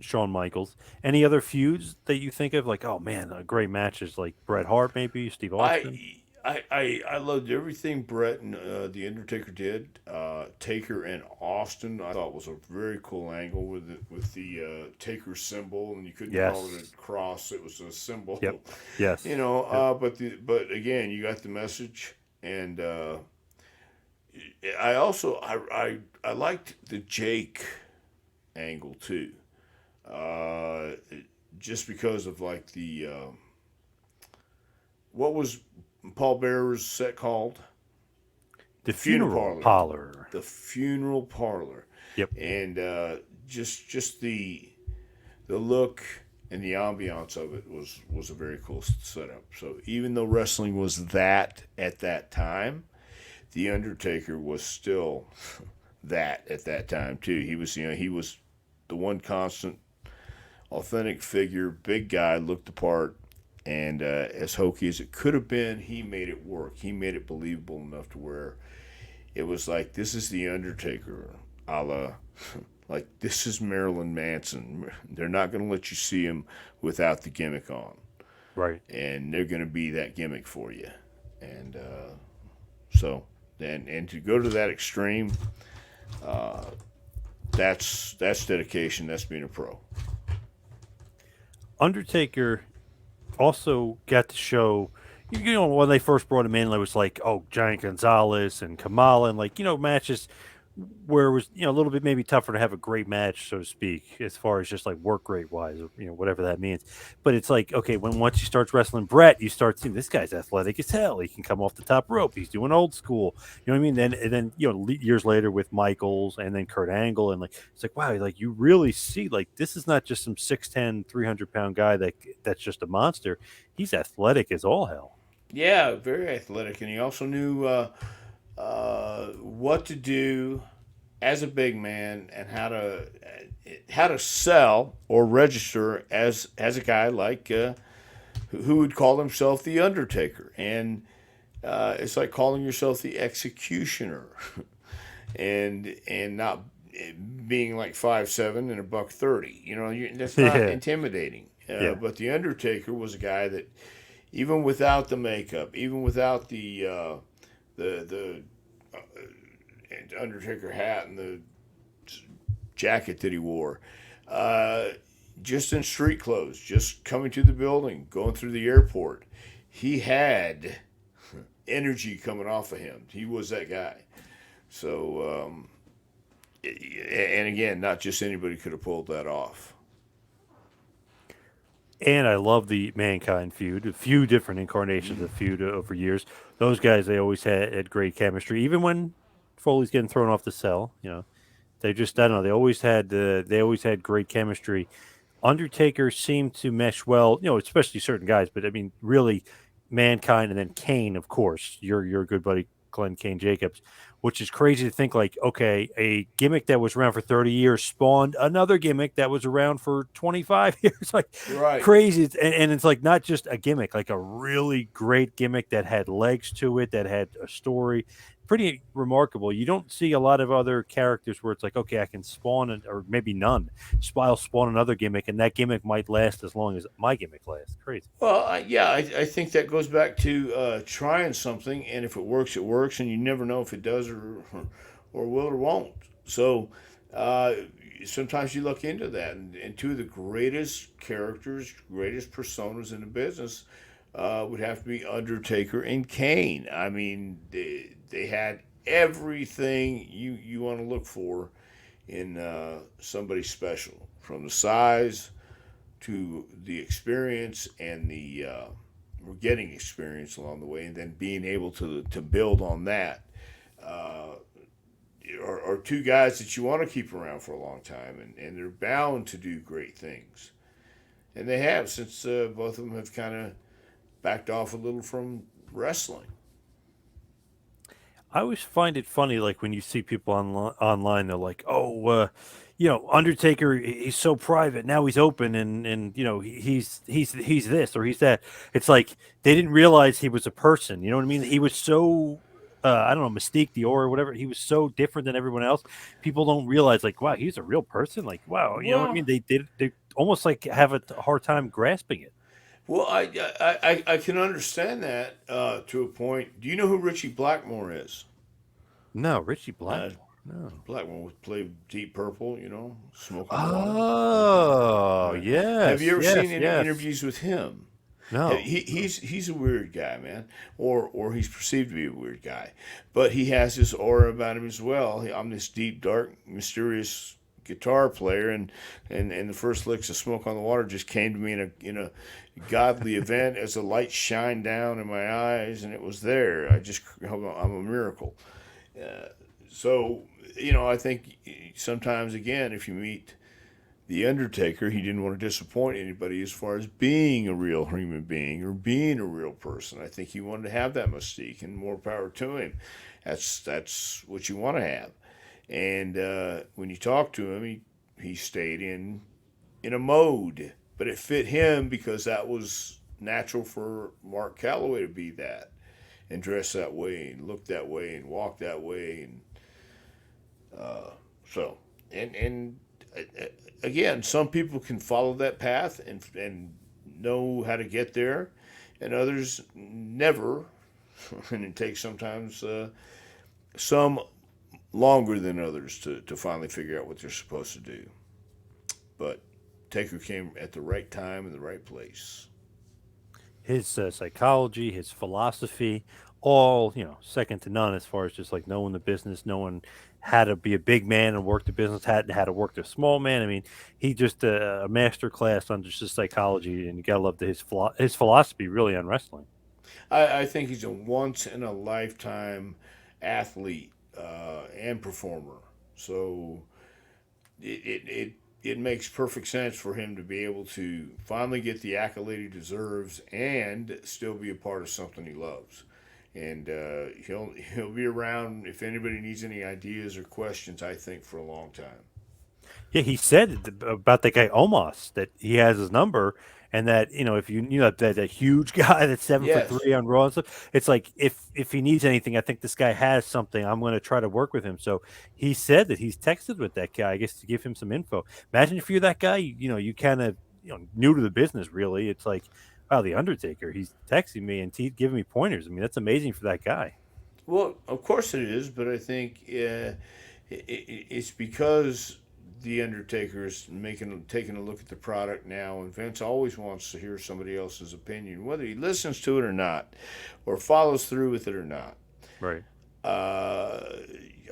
Shawn Michaels. Any other feuds that you think of? Like, oh man, great matches like Bret Hart, maybe Steve Austin. I loved everything Brett and the Undertaker did. Taker and Austin, I thought was a very cool angle with the Taker symbol, and you couldn't call it Yes. a cross; it was a symbol. Yep. Yes. You know, Yep. but again, you got the message, and I also I liked the Jake angle too, uh, just because of like the what was Paul Bearer's set called? The Funeral funeral parlor. parlor. The funeral parlor, Yep. and just the look and the ambiance of it was a very cool setup. So even though wrestling was that at that time, the Undertaker was still that at that time too. He was the one constant, authentic figure, big guy, looked the part, and as hokey as it could have been, he made it work. He made it believable enough to where it was like this is the Undertaker, a la like this is Marilyn Manson. They're not going to let you see him without the gimmick on, Right. and they're going to be that gimmick for you, and so and to go to that extreme, uh, that's dedication. That's being a pro. Undertaker also got to show, when they first brought him in, it was like, oh, Giant Gonzalez and Kamala, and like, matches where it was, a little bit maybe tougher to have a great match, so to speak, as far as just like work rate wise, or, whatever that means. But it's like, okay, when once you start wrestling Brett, you start seeing this guy's athletic as hell. He can come off the top rope. He's doing old school. You know what I mean? Then, and then, years later with Michaels and then Kurt Angle, and like, it's like, wow, like you really see, like, this is not just some 6'10", 300-pound guy that's just a monster. He's athletic as all hell. Yeah, very athletic, and he also knew what to do as a big man and how to sell or register as a guy like who would call himself the Undertaker, and it's like calling yourself the Executioner, and not being like 5'7" and a buck 30. That's not Yeah. intimidating. Yeah. But the Undertaker was a guy that even without the makeup, even without the Undertaker hat and the jacket that he wore, uh, just in street clothes, just coming to the building, going through the airport, he had energy coming off of him. He was that guy. So, and again, not just anybody could have pulled that off. And I love the Mankind feud. A few different incarnations of feud over years. Those guys, they always had great chemistry. Even when Foley's getting thrown off the cell, They just I don't know. They always had great chemistry. Undertaker seemed to mesh well, especially certain guys, but I mean, really, Mankind and then Kane, of course, your good buddy Glenn Kane Jacobs, which is crazy to think like, okay, a gimmick that was around for 30 years spawned another gimmick that was around for 25 years, like Right. crazy. And it's like not just a gimmick, like a really great gimmick that had legs to it, that had a story. Pretty remarkable. You don't see a lot of other characters where it's like, okay, I can spawn or maybe none I'll spawn another gimmick, and that gimmick might last as long as my gimmick lasts. Crazy. Well, yeah, I think that goes back to trying something, and if it works, it works, and you never know if it does or will or won't. So uh, sometimes you look into that, and two of the greatest characters, greatest personas in the business would have to be Undertaker and Kane. I mean, they had everything you want to look for in somebody special, from the size to the experience and the we're getting experience along the way, and then being able to build on that uh, are two guys that you want to keep around for a long time, and they're bound to do great things, and they have since both of them have kind of backed off a little from wrestling. I always find it funny, like when you see people online, they're like, "Oh, Undertaker, he's so private. Now he's open, and he's this or he's that." It's like they didn't realize he was a person. You know what I mean? He was so. I don't know, mystique, the aura, whatever. He was so different than everyone else. People don't realize, like, wow, he's a real person. Like, wow, you know what I Well, mean? They almost like have a hard time grasping it. well, I can understand that to a point. Do you know who Richie Blackmore is? No, Richie Uh, Blackmore. No. Blackmore played Deep Purple, Smoke on the Water. Okay, all Oh, right. Have you yes, ever seen yes, any yes. interviews with him? No. He's a weird guy, man, or he's perceived to be a weird guy, but he has this aura about him as well. I'm this deep, dark, mysterious guitar player, and the first licks of Smoke on the Water just came to me in a godly event as the light shined down in my eyes, and it was there. I'm a miracle. Uh, so I think sometimes again, if you meet the Undertaker, he didn't want to disappoint anybody as far as being a real human being or being a real person. I think he wanted to have that mystique, and more power to him. That's what you want to have. And when you talk to him, he stayed in a mode, but it fit him because that was natural for Mark Calloway to be that and dress that way and look that way and walk that way, and so and again, some people can follow that path and know how to get there, and others never, and it takes sometimes some longer than others to finally figure out what they're supposed to do. But Taker came at the right time in the right place. His psychology, his philosophy, all second to none as far as just like knowing the business, knowing how to be a big man and work the business, how to work the small man. I mean, he just a master class on just his psychology, and you gotta love his philosophy really on wrestling. I think he's a once in a lifetime athlete and performer. So it makes perfect sense for him to be able to finally get the accolade he deserves and still be a part of something he loves. And he'll be around if anybody needs any ideas or questions. I think for a long time. Yeah, he said about that guy Omos that he has his number, and that if that huge guy that's 7 foot Yes. three on Raw and stuff, it's like if he needs anything, I think this guy has something. I'm going to try to work with him. So he said that he's texted with that guy, I guess, to give him some info. Imagine if you're that guy, you kind of new to the business. Really, it's like, wow, the Undertaker. He's texting me and giving me pointers. I mean, that's amazing for that guy. Well, of course it is, but I think it's because the Undertaker's taking a look at the product now, and Vince always wants to hear somebody else's opinion, whether he listens to it or not, or follows through with it or not. Right. Uh,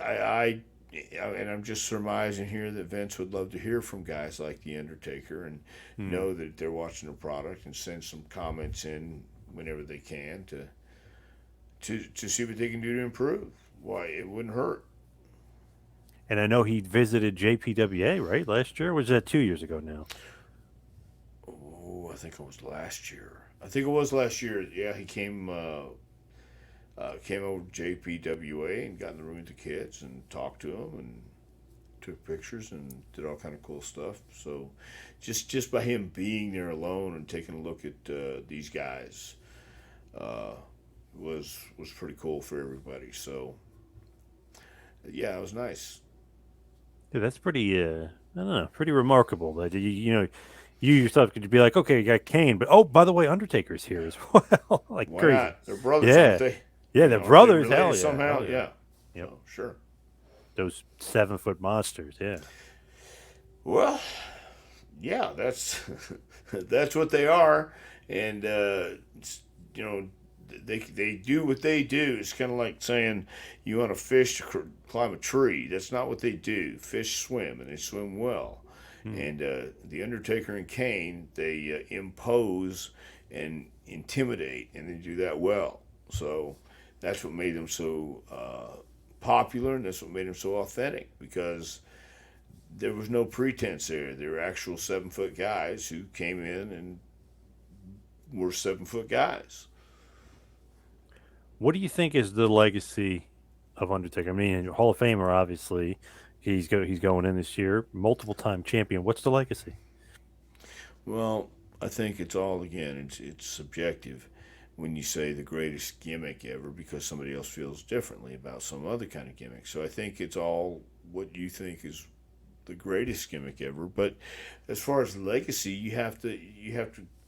I and I'm just surmising here that Vince would love to hear from guys like the Undertaker and Hmm. know that they're watching the product and send some comments in whenever they can to see what they can do to improve. Why, it wouldn't hurt. And I know he visited JPWA, right, last year? Or was that 2 years ago now? Oh, I think it was last year. I think it was last year. Yeah, he came over to JPWA and got in the room with the kids and talked to them and took pictures and did all kind of cool stuff. So, just by him being there alone and taking a look at these guys uh, was pretty cool for everybody. So, yeah, it was nice. Yeah, that's pretty, I don't know, pretty remarkable. That you yourself could be like, okay, you got Kane, but oh, by the way, Undertaker's here as well. Like Why crazy. not? They're brothers, aren't Yeah. they? Yeah, the Aren't they brothers, related hell yeah. somehow? Hell yeah. Yeah. Yep. Oh, sure. Those 7 foot monsters, yeah. Well, yeah, that's that's what they are, and you know they do what they do. It's kind of like saying you want a fish to climb a tree. That's not what they do. Fish swim, and they swim well. Hmm. And the Undertaker and Kane, they impose and intimidate, and they do that well. So that's what made them so popular, and that's what made them so authentic because there was no pretense there. They were actual 7 foot guys who came in and were 7 foot guys. What do you think is the legacy of Undertaker? I mean, Hall of Famer, obviously. He's going in this year, multiple time champion. What's the legacy? Well, I think it's all again. It's subjective when you say the greatest gimmick ever because somebody else feels differently about some other kind of gimmick. So I think it's all what you think is the greatest gimmick ever. But as far as legacy, you have to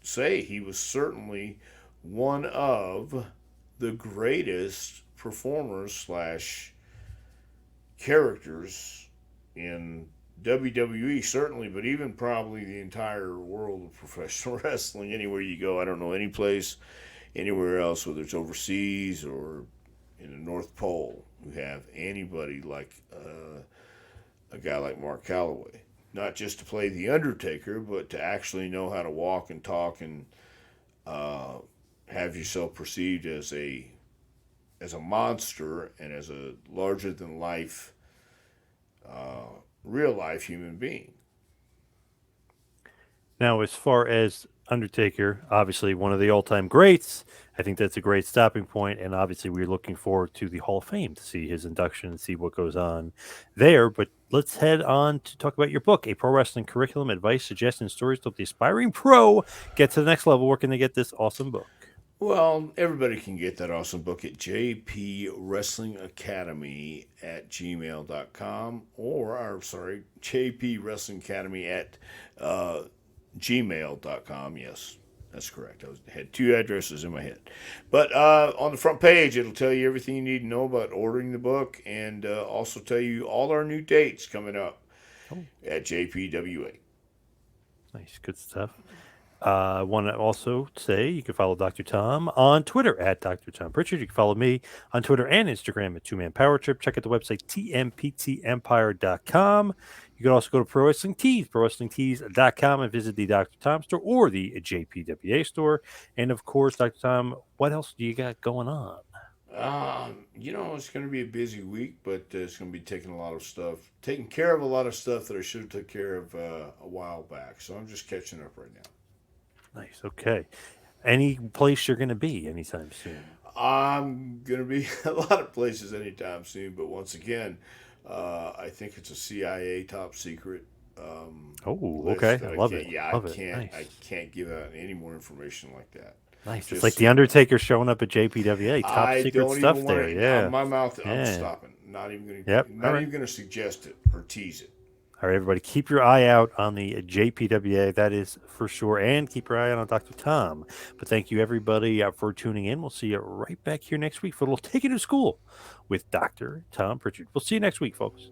say he was certainly one of the greatest performers slash characters in WWE certainly, but even probably the entire world of professional wrestling. Anywhere you go, I don't know any place anywhere else, whether it's overseas or in the North Pole, who have anybody like a guy like Mark Calloway. Not just to play the Undertaker, but to actually know how to walk and talk and uh, have yourself perceived as a monster and as a larger than life, uh, real life human being. Now, as far as Undertaker, obviously one of the all time greats, I think that's a great stopping point. And obviously, we're looking forward to the Hall of Fame to see his induction and see what goes on there. But let's head on to talk about your book, A Pro Wrestling Curriculum Advice, Suggestions, Stories to help the aspiring pro get to the next level. Where can they get this awesome book? Well, everybody can get that awesome book at JP Wrestling Academy at gmail.com or sorry, JP Wrestling Academy at uh, gmail.com. Yes, that's correct. Had two addresses in my head. But on the front page, it'll tell you everything you need to know about ordering the book and also tell you all our new dates coming up Oh, at JPWA. nice. Good stuff. I want to also say you can follow Dr. Tom on Twitter at Dr. Tom Prichard. You can follow me on Twitter and Instagram at Two Man Power Trip. Check out the website tmptempire.com. You can also go to Pro Wrestling Tees, prowrestlingtees.com, and visit the Dr. Tom store or the JPWA store. And of course, Dr. Tom, what else do you got going on? It's going to be a busy week, but it's going to be taking care of a lot of stuff that I should have took care of a while back. So I'm just catching up right now. Nice. Okay. Any place you're going to be anytime soon? I'm going to be a lot of places anytime soon, but once again, I think it's a CIA top secret Oh, list okay. that I I love can't. it. Yeah, I Love it. can't. I Nice. can't give out any more information like that. Nice. It's like Just the Undertaker showing up at JPWA. Top I secret don't even stuff want there. to. Now, Yeah. my mouth. I'm Yeah. stopping. Not even going Yep. to. All Not right. even going to suggest it or tease it. All right, everybody, keep your eye out on the JPWA. That is for sure. And keep your eye out on Dr. Tom. But thank you, everybody, for tuning in. We'll see you right back here next week for a little Take It to School with Dr. Tom Pritchard. We'll see you next week, folks.